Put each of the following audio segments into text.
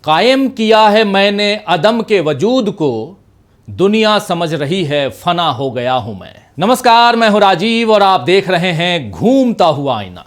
कायम किया है मैंने अदम के वजूद को, दुनिया समझ रही है फना हो गया हूं मैं। नमस्कार, मैं हूं राजीव और आप देख रहे हैं घूमता हुआ आईना।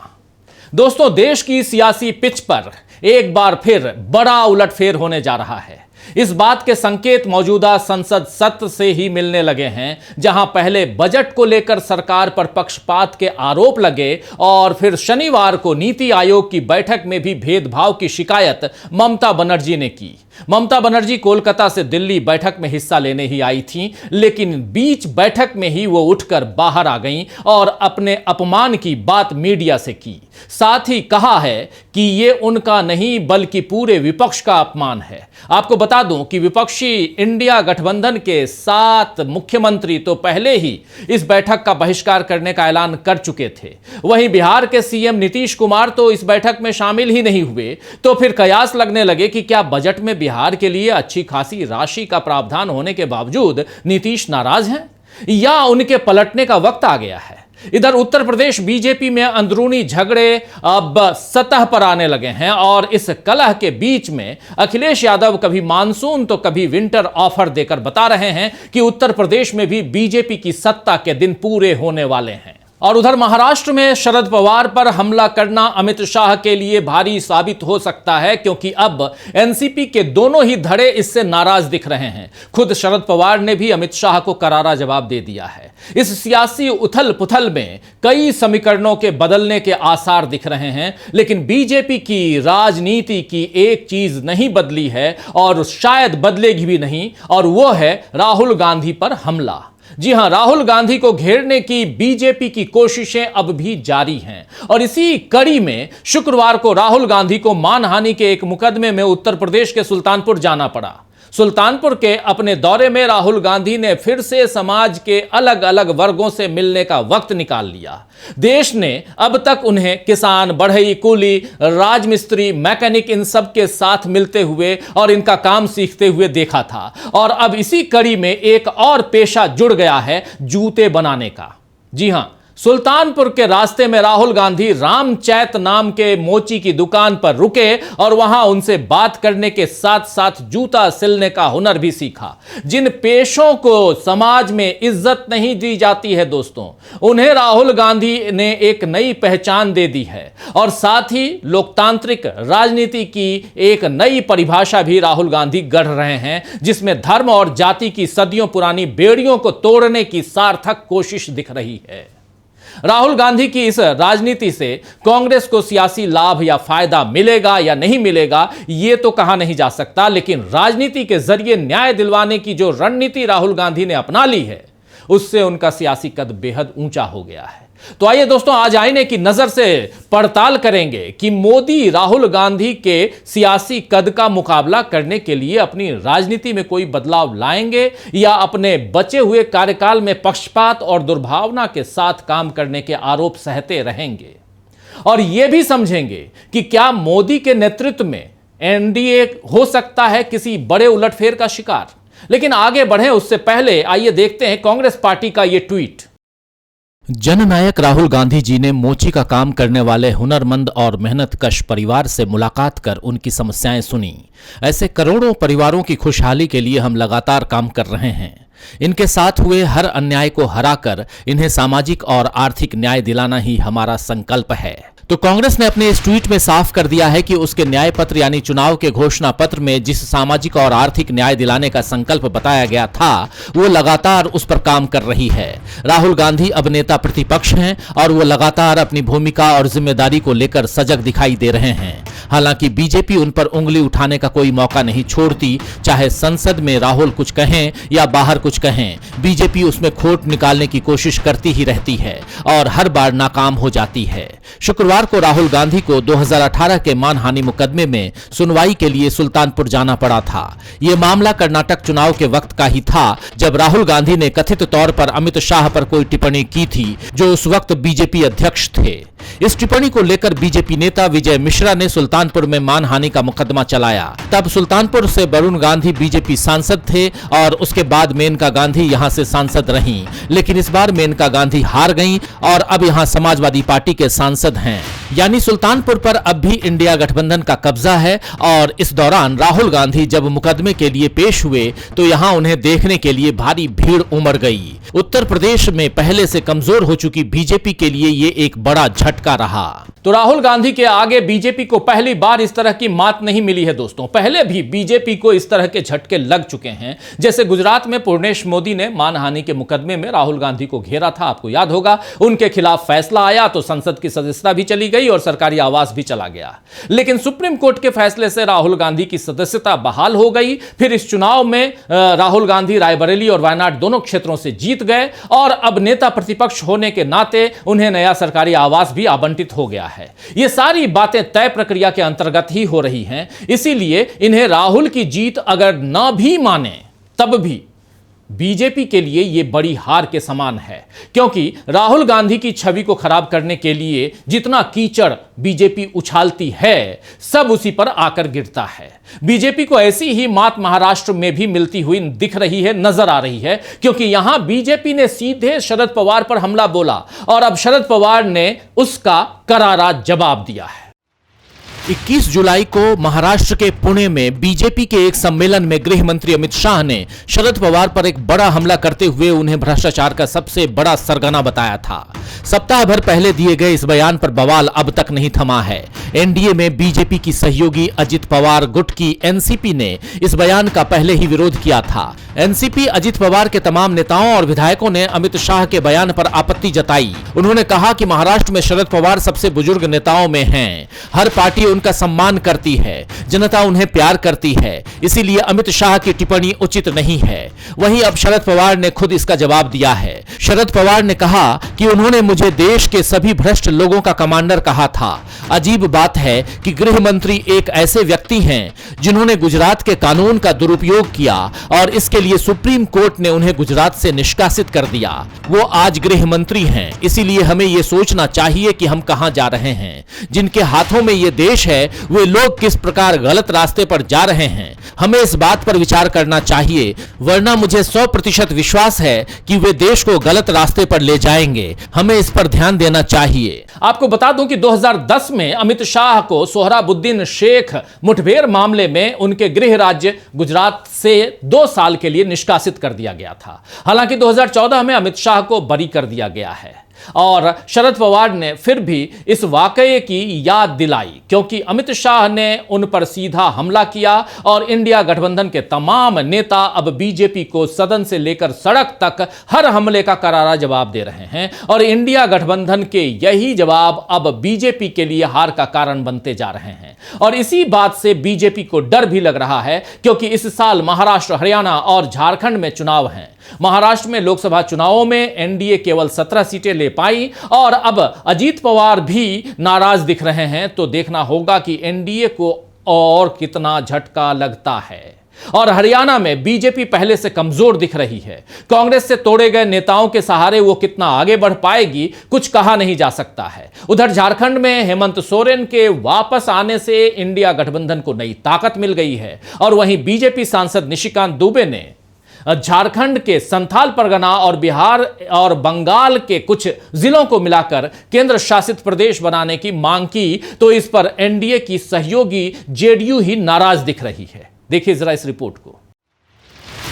दोस्तों, देश की सियासी पिच पर एक बार फिर बड़ा उलटफेर होने जा रहा है। इस बात के संकेत मौजूदा संसद सत्र से ही मिलने लगे हैं, जहां पहले बजट को लेकर सरकार पर पक्षपात के आरोप लगे और फिर शनिवार को नीति आयोग की बैठक में भी भेदभाव की शिकायत ममता बनर्जी ने की। ममता बनर्जी कोलकाता से दिल्ली बैठक में हिस्सा लेने ही आई थीं, लेकिन बीच बैठक में ही वो उठकर बाहर आ गईं और अपने अपमान की बात मीडिया से की। साथ ही कहा है कि ये उनका नहीं बल्कि पूरे विपक्ष का अपमान है। आपको बता दूं कि विपक्षी इंडिया गठबंधन के 7 मुख्यमंत्री तो पहले ही इस बैठक का बहिष्कार करने का ऐलान कर चुके थे। वहीं बिहार के सीएम नीतीश कुमार तो इस बैठक में शामिल ही नहीं हुए। तो फिर कयास लगने लगे कि क्या बजट में बिहार के लिए अच्छी खासी राशि का प्रावधान होने के बावजूद नीतीश नाराज हैं या उनके पलटने का वक्त आ गया है। इधर उत्तर प्रदेश बीजेपी में अंदरूनी झगड़े अब सतह पर आने लगे हैं और इस कलह के बीच में अखिलेश यादव कभी मानसून तो कभी विंटर ऑफर देकर बता रहे हैं कि उत्तर प्रदेश में भी बीजेपी की सत्ता के दिन पूरे होने वाले हैं। और उधर महाराष्ट्र में शरद पवार पर हमला करना अमित शाह के लिए भारी साबित हो सकता है, क्योंकि अब एनसीपी के दोनों ही धड़े इससे नाराज दिख रहे हैं। खुद शरद पवार ने भी अमित शाह को करारा जवाब दे दिया है। इस सियासी उथल पुथल में कई समीकरणों के बदलने के आसार दिख रहे हैं, लेकिन बीजेपी की राजनीति की एक चीज नहीं बदली है और शायद बदलेगी भी नहीं, और वो है राहुल गांधी पर हमला। जी हां, राहुल गांधी को घेरने की बीजेपी की कोशिशें अब भी जारी हैं और इसी कड़ी में शुक्रवार को राहुल गांधी को मानहानि के एक मुकदमे में उत्तर प्रदेश के सुल्तानपुर जाना पड़ा। सुल्तानपुर के अपने दौरे में राहुल गांधी ने फिर से समाज के अलग अलग वर्गों से मिलने का वक्त निकाल लिया। देश ने अब तक उन्हें किसान, बढ़ई, कूली, राजमिस्त्री, मैकेनिक इन सब के साथ मिलते हुए और इनका काम सीखते हुए देखा था, और अब इसी कड़ी में एक और पेशा जुड़ गया है, जूते बनाने का। जी हां, सुल्तानपुर के रास्ते में राहुल गांधी रामचैत नाम के मोची की दुकान पर रुके और वहां उनसे बात करने के साथ साथ जूता सिलने का हुनर भी सीखा। जिन पेशों को समाज में इज्जत नहीं दी जाती है दोस्तों, उन्हें राहुल गांधी ने एक नई पहचान दे दी है और साथ ही लोकतांत्रिक राजनीति की एक नई परिभाषा भी राहुल गांधी गढ़ रहे हैं, जिसमें धर्म और जाति की सदियों पुरानी बेड़ियों को तोड़ने की सार्थक कोशिश दिख रही है। राहुल गांधी की इस राजनीति से कांग्रेस को सियासी लाभ या फायदा मिलेगा या नहीं मिलेगा, यह तो कहा नहीं जा सकता, लेकिन राजनीति के जरिए न्याय दिलवाने की जो रणनीति राहुल गांधी ने अपना ली है, उससे उनका सियासी कद बेहद ऊंचा हो गया है। तो आइए दोस्तों, आज आईने की नजर से पड़ताल करेंगे कि मोदी राहुल गांधी के सियासी कद का मुकाबला करने के लिए अपनी राजनीति में कोई बदलाव लाएंगे या अपने बचे हुए कार्यकाल में पक्षपात और दुर्भावना के साथ काम करने के आरोप सहते रहेंगे। और यह भी समझेंगे कि क्या मोदी के नेतृत्व में एनडीए हो सकता है किसी बड़े उलटफेर का शिकार। लेकिन आगे बढ़े उससे पहले आइए देखते हैं कांग्रेस पार्टी का यह ट्वीट। जननायक राहुल गांधी जी ने मोची का काम करने वाले हुनरमंद और मेहनतकश परिवार से मुलाकात कर उनकी समस्याएं सुनी। ऐसे करोड़ों परिवारों की खुशहाली के लिए हम लगातार काम कर रहे हैं। इनके साथ हुए हर अन्याय को हराकर इन्हें सामाजिक और आर्थिक न्याय दिलाना ही हमारा संकल्प है। तो कांग्रेस ने अपने इस ट्वीट में साफ कर दिया है कि उसके न्याय पत्र यानी चुनाव के घोषणा पत्र में जिस सामाजिक और आर्थिक न्याय दिलाने का संकल्प बताया गया था, वो लगातार उस पर काम कर रही है। राहुल गांधी अब नेता प्रतिपक्ष हैं और वो लगातार अपनी भूमिका और जिम्मेदारी को लेकर सजग दिखाई दे रहे हैं। हालांकि बीजेपी उन पर उंगली उठाने का कोई मौका नहीं छोड़ती, चाहे संसद में राहुल कुछ कहें या बाहर कुछ कहें, बीजेपी उसमें खोट निकालने की कोशिश करती ही रहती है और हर बार नाकाम हो जाती है। शुक्रवार को राहुल गांधी को 2018 के मानहानि मुकदमे में सुनवाई के लिए सुल्तानपुर जाना पड़ा था। यह मामला कर्नाटक चुनाव के वक्त का ही था, जब राहुल गांधी ने कथित तौर पर अमित शाह पर कोई टिप्पणी की थी, जो उस वक्त बीजेपी अध्यक्ष थे। इस टिप्पणी को लेकर बीजेपी नेता विजय मिश्रा ने सुल्तानपुर में मानहानि का मुकदमा चलाया। तब सुल्तानपुर से वरुण गांधी बीजेपी सांसद थे और उसके बाद मेनका गांधी यहां से सांसद रहीं, लेकिन इस बार मेनका गांधी हार गईं और अब यहां समाजवादी पार्टी के सांसद हैं। यानी सुल्तानपुर पर अब भी इंडिया गठबंधन का कब्जा है और इस दौरान राहुल गांधी जब मुकदमे के लिए पेश हुए तो यहां उन्हें देखने के लिए भारी भीड़ उमड़ गई। उत्तर प्रदेश में पहले से कमजोर हो चुकी बीजेपी के लिए ये एक बड़ा झटका रहा। तो राहुल गांधी के आगे बीजेपी को पहली बार इस तरह की मात नहीं मिली है दोस्तों। पहले भी बीजेपी को इस तरह के झटके लग चुके हैं। जैसे गुजरात में पूर्णेश मोदी ने मानहानि के मुकदमे में राहुल गांधी को घेरा था, आपको याद होगा। उनके खिलाफ फैसला आया तो संसद की सदस्यता भी चली गई और सरकारी आवास भी चला गया। लेकिन सुप्रीम कोर्ट के फैसले से राहुल गांधी की सदस्यता बहाल हो गई। फिर इस चुनाव में राहुल गांधी रायबरेली और वायनाड दोनों क्षेत्रों से जीत गए और अब नेता प्रतिपक्ष होने के नाते उन्हें नया सरकारी आवास भी आवंटित हो गया है। ये सारी बातें तय प्रक्रिया के अंतर्गत ही हो रही हैं। इसीलिए इन्हें राहुल की जीत अगर ना भी माने तब भी बीजेपी के लिए यह बड़ी हार के समान है, क्योंकि राहुल गांधी की छवि को खराब करने के लिए जितना कीचड़ बीजेपी उछालती है सब उसी पर आकर गिरता है। बीजेपी को ऐसी ही मात महाराष्ट्र में भी मिलती हुई दिख रही है, नजर आ रही है, क्योंकि यहां बीजेपी ने सीधे शरद पवार पर हमला बोला और अब शरद पवार ने उसका करारा जवाब दिया है। 21 जुलाई को महाराष्ट्र के पुणे में बीजेपी के एक सम्मेलन में गृह मंत्री अमित शाह ने शरद पवार पर एक बड़ा हमला करते हुए उन्हें भ्रष्टाचार का सबसे बड़ा सरगना बताया था। सप्ताह भर पहले दिए गए इस बयान पर बवाल अब तक नहीं थमा है। एनडीए में बीजेपी की सहयोगी अजित पवार गुट की एनसीपी ने इस बयान का पहले ही विरोध किया था। एनसीपी अजित पवार के तमाम नेताओं और विधायकों ने अमित शाह के बयान पर आपत्ति जताई। उन्होंने कहा कि महाराष्ट्र में शरद पवार सबसे बुजुर्ग नेताओं में हैं। हर पार्टी उनका सम्मान करती है, जनता उन्हें प्यार करती है, इसीलिए अमित शाह की टिप्पणी उचित नहीं है। वहीं अब शरद पवार ने खुद इसका जवाब दिया है। शरद पवार ने कहा कि उन्होंने मुझे देश के सभी भ्रष्ट लोगों का कमांडर कहा था। अजीब बात है कि गृह मंत्री एक ऐसे व्यक्ति हैं जिन्होंने गुजरात के कानून का दुरुपयोग किया और इसके लिए सुप्रीम कोर्ट ने उन्हें गुजरात से निष्कासित कर दिया। वो आज गृह मंत्री हैं, इसीलिए हमें यह सोचना चाहिए कि हम कहां जा रहे हैं। जिनके हाथों में यह देश है वे लोग किस प्रकार गलत रास्ते पर जा रहे हैं, हमें इस बात पर विचार करना चाहिए, वरना मुझे 100% विश्वास है कि वे देश को गलत रास्ते पर ले जाएंगे। हमें इस पर ध्यान देना चाहिए। आपको बता दूं कि 2010 में अमित शाह को सोहराबुद्दीन शेख मुठभेड़ मामले में उनके गृह राज्य गुजरात से 2 साल के लिए निष्कासित कर दिया गया था। हालांकि 2014 में अमित शाह को बरी कर दिया गया है और शरद पवार ने फिर भी इस वाकये की याद दिलाई, क्योंकि अमित शाह ने उन पर सीधा हमला किया और इंडिया गठबंधन के तमाम नेता अब बीजेपी को सदन से लेकर सड़क तक हर हमले का करारा जवाब दे रहे हैं और इंडिया गठबंधन के यही जवाब अब बीजेपी के लिए हार का कारण बनते जा रहे हैं। और इसी बात से बीजेपी को डर भी लग रहा है, क्योंकि इस साल महाराष्ट्र, हरियाणा और झारखंड में चुनाव हैं। महाराष्ट्र में लोकसभा चुनावों में एनडीए केवल 17 सीटें ले पाई और अब अजीत पवार भी नाराज दिख रहे हैं। तो देखना होगा कि एनडीए को और कितना झटका लगता है। और हरियाणा में बीजेपी पहले से कमजोर दिख रही है। कांग्रेस से तोड़े गए नेताओं के सहारे वो कितना आगे बढ़ पाएगी कुछ कहा नहीं जा सकता है। उधर झारखंड में हेमंत सोरेन के वापस आने से इंडिया गठबंधन को नई ताकत मिल गई है और वहीं बीजेपी सांसद निशिकांत दुबे ने झारखंड के संथाल परगना और बिहार और बंगाल के कुछ जिलों को मिलाकर केंद्र शासित प्रदेश बनाने की मांग की, तो इस पर एनडीए की सहयोगी जेडीयू ही नाराज दिख रही है। देखिए जरा इस रिपोर्ट को।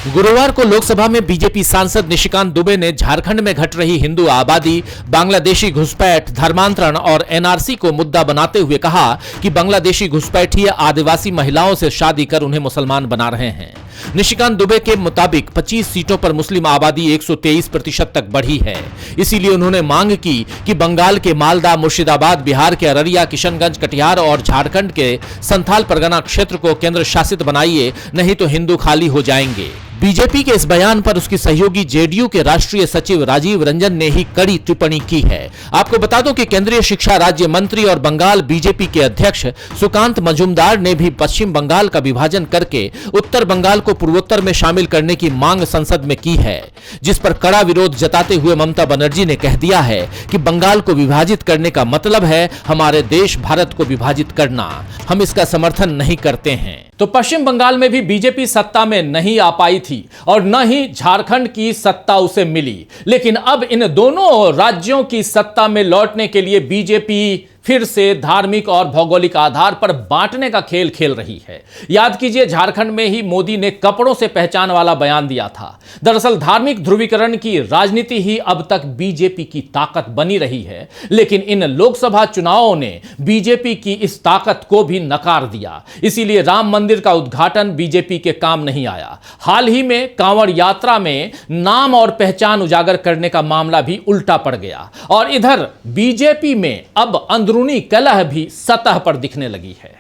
गुरुवार को लोकसभा में बीजेपी सांसद निशिकांत दुबे ने झारखंड में घट रही हिंदू आबादी, बांग्लादेशी घुसपैठ, धर्मांतरण और एनआरसी को मुद्दा बनाते हुए कहा कि बांग्लादेशी घुसपैठिए आदिवासी महिलाओं से शादी कर उन्हें मुसलमान बना रहे हैं। निशिकांत दुबे के मुताबिक 25 सीटों पर मुस्लिम आबादी 123% तक बढ़ी है। इसीलिए उन्होंने मांग की कि बंगाल के मालदा, मुर्शिदाबाद, बिहार के अररिया, किशनगंज, कटिहार और झारखंड के संथाल परगना क्षेत्र को केंद्र शासित बनाइए, नहीं तो हिंदू खाली हो जाएंगे। बीजेपी के इस बयान पर उसकी सहयोगी जेडीयू के राष्ट्रीय सचिव राजीव रंजन ने ही कड़ी टिप्पणी की है। आपको बता दूं कि केंद्रीय शिक्षा राज्य मंत्री और बंगाल बीजेपी के अध्यक्ष सुकांत मजूमदार ने भी पश्चिम बंगाल का विभाजन करके उत्तर बंगाल को पूर्वोत्तर में शामिल करने की मांग संसद में की है, जिस पर कड़ा विरोध जताते हुए ममता बनर्जी ने कह दिया है कि बंगाल को विभाजित करने का मतलब है हमारे देश भारत को विभाजित करना। हम इसका समर्थन नहीं करते हैं। तो पश्चिम बंगाल में भी बीजेपी सत्ता में नहीं आ पाई थी और न ही झारखंड की सत्ता उसे मिली, लेकिन अब इन दोनों राज्यों की सत्ता में लौटने के लिए बीजेपी फिर से धार्मिक और भौगोलिक आधार पर बांटने का खेल खेल रही है। याद कीजिए, झारखंड में ही मोदी ने कपड़ों से पहचान वाला बयान दिया था। दरअसल धार्मिक ध्रुवीकरण की राजनीति ही अब तक बीजेपी की ताकत बनी रही है, लेकिन इन लोकसभा चुनावों ने बीजेपी की इस ताकत को भी नकार दिया। इसीलिए राम मंदिर का उद्घाटन बीजेपी के काम नहीं आया। हाल ही में कांवड़ यात्रा में नाम और पहचान उजागर करने का मामला भी उल्टा पड़ गया और इधर बीजेपी में अब अंदरूनी कलह भी सतह पर दिखने लगी है।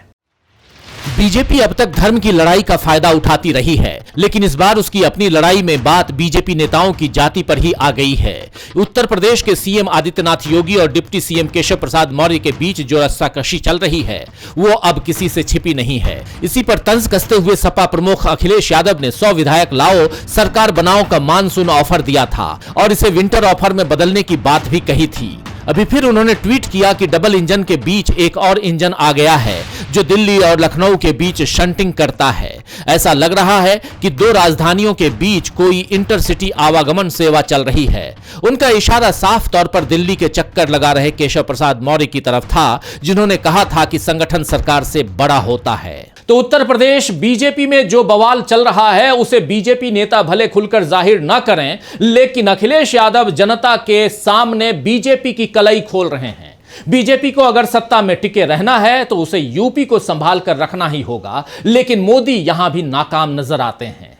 बीजेपी अब तक धर्म की लड़ाई का फायदा उठाती रही है, लेकिन इस बार उसकी अपनी लड़ाई में बात बीजेपी नेताओं की जाति पर ही आ गई है। उत्तर प्रदेश के सीएम आदित्यनाथ योगी और डिप्टी सीएम केशव प्रसाद मौर्य के बीच जो रस्साकशी चल रही है वो अब किसी से छिपी नहीं है। इसी पर तंज कसते हुए सपा प्रमुख अखिलेश यादव ने 100 विधायक लाओ, सरकार बनाओ का मानसून ऑफर दिया था और इसे विंटर ऑफर में बदलने की बात भी कही थी। अभी फिर उन्होंने ट्वीट किया कि डबल इंजन के बीच एक और इंजन आ गया है जो दिल्ली और लखनऊ के बीच शंटिंग करता है। ऐसा लग रहा है कि दो राजधानियों के बीच कोई इंटरसिटी आवागमन सेवा चल रही है। उनका इशारा साफ तौर पर दिल्ली के चक्कर लगा रहे केशव प्रसाद मौर्य की तरफ था, जिन्होंने कहा था कि संगठन सरकार से बड़ा होता है। तो उत्तर प्रदेश बीजेपी में जो बवाल चल रहा है उसे बीजेपी नेता भले खुलकर जाहिर न करें, लेकिन अखिलेश यादव जनता के सामने बीजेपी की कलई खोल रहे हैं। बीजेपी को अगर सत्ता में टिके रहना है तो उसे यूपी को संभाल कर रखना ही होगा, लेकिन मोदी यहां भी नाकाम नजर आते हैं।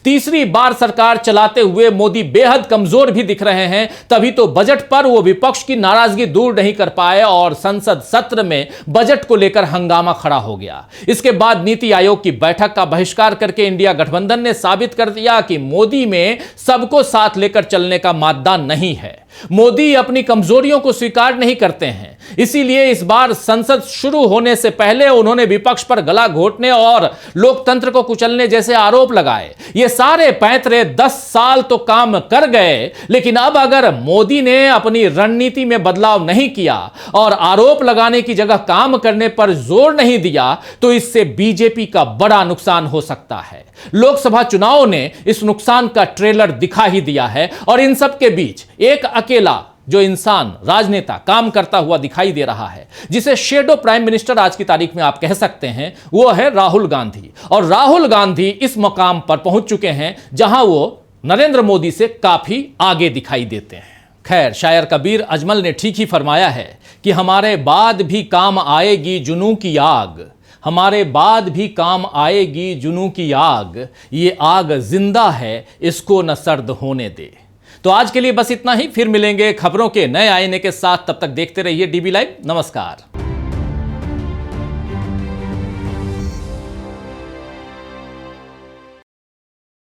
तीसरी बार सरकार चलाते हुए मोदी बेहद कमजोर भी दिख रहे हैं, तभी तो बजट पर वो विपक्ष की नाराजगी दूर नहीं कर पाए और संसद सत्र में बजट को लेकर हंगामा खड़ा हो गया। इसके बाद नीति आयोग की बैठक का बहिष्कार करके इंडिया गठबंधन ने साबित कर दिया कि मोदी में सबको साथ लेकर चलने का मादा नहीं है। मोदी अपनी कमजोरियों को स्वीकार नहीं करते हैं, इसीलिए इस बार संसद शुरू होने से पहले उन्होंने विपक्ष पर गला घोटने और लोकतंत्र को कुचलने जैसे आरोप लगाए। ये सारे पैंतरे 10 साल तो काम कर गए, लेकिन अब अगर मोदी ने अपनी रणनीति में बदलाव नहीं किया और आरोप लगाने की जगह काम करने पर जोर नहीं दिया तो इससे बीजेपी का बड़ा नुकसान हो सकता है। लोकसभा चुनावों ने इस नुकसान का ट्रेलर दिखा ही दिया है और इन सब के बीच एक अकेला जो इंसान राजनेता काम करता हुआ दिखाई दे रहा है, जिसे शेडो प्राइम मिनिस्टर आज की तारीख में आप कह सकते हैं, वो है राहुल गांधी। और राहुल गांधी इस मकाम पर पहुंच चुके हैं जहां वो नरेंद्र मोदी से काफी आगे दिखाई देते हैं। खैर, शायर कबीर अजमल ने ठीक ही फरमाया है कि हमारे बाद भी काम आएगी जुनूं की आग, हमारे बाद भी काम आएगी जुनूं की आग, ये आग जिंदा है इसको न सर्द होने दे। तो आज के लिए बस इतना ही, फिर मिलेंगे खबरों के नए आईने के साथ। तब तक देखते रहिए डीबी लाइव। नमस्कार।